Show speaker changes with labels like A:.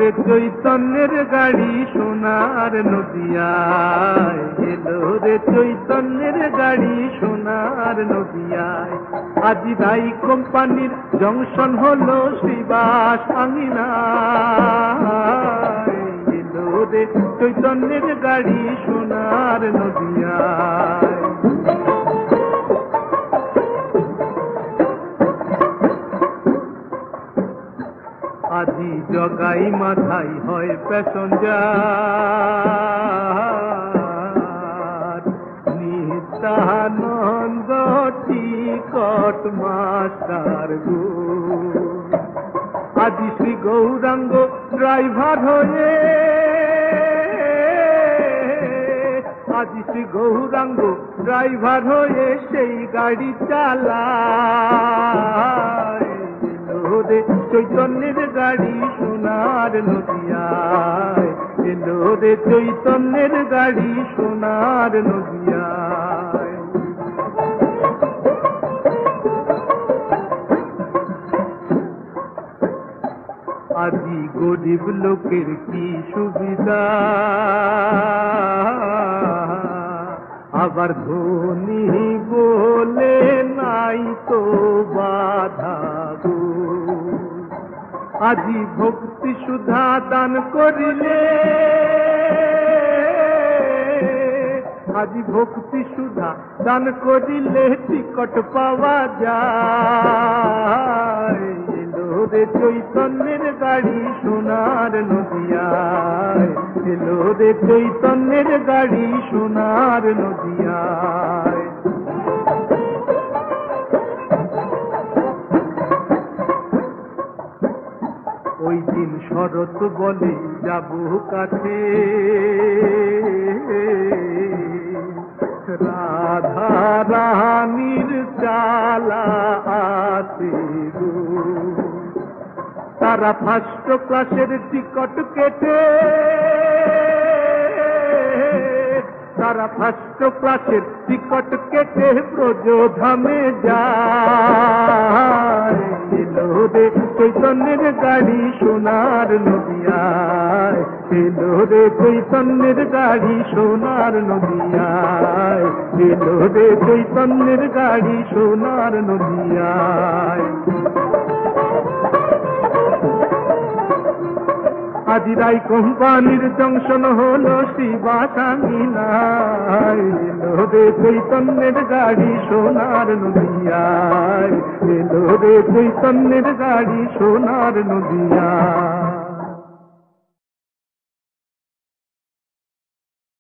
A: রে চৈতন্যের গাড়ি সোনার নদিয়ায়, এলো রে চৈতন্যের গাড়ি সোনার নদিয়ায়। আজি রাই কোম্পানির জংশন হলো শ্রীবাস আঙিনায়, এলো রে চৈতন্যের গাড়ি সোনার নদিয়ায়। আজি জগাই মাথায় হয় প্যাসেঞ্জার, নিত্যানন্দ টিকট মাস্টার গো। আজি শ্রী গৌরাঙ্গ ড্রাইভার হয়ে, আজি শ্রী গৌরাঙ্গ ড্রাইভার হয়ে সেই গাড়ি চালায়, রে চৈতন্যের গাড়ি সোনার নদিয়ায়, এলো রে চৈতন্যের গাড়ি সোনার নদিয়ায়। আজি গরিব লোকের কি সুবিধা, আবার ধনী বলে নাই তো বাধা গো। আজি ভক্তি সুধা দান করিলে, আজি ভক্তি সুধা দান করিলে টিকট পাওয়া যায়, এলো রে চৈতন্যের গাড়ি সোনার নদিয়ায়, এলো রে চৈতন্যের গাড়ি সোনার নদিয়ায়। ওই দিন শরৎ বলে যাব কাছে, রাধা রানীর চালা আছে গো। তারা ফার্স্ট ক্লাসের টিকট কেটে, তারা ফার্স্ট ক্লাসের টিকট কেটে ব্রজধামে যায়, এলো রে চৈতন্যের গাড়ি সোনার নদিয়ায়, এলো রে চৈতন্যের গাড়ি সোনার নদিয়ায়, এলো রে চৈতন্যের গাড়ি সোনার নদিয়ায়। আজি রাই কোম্পানির জংশন হলো শ্রীবাস আঙিনায়, এলো রে চৈতন্যের গাড়ি সোনার নদিয়ায়, এলো রে চৈতন্যের গাড়ি সোনার নদিয়ায়।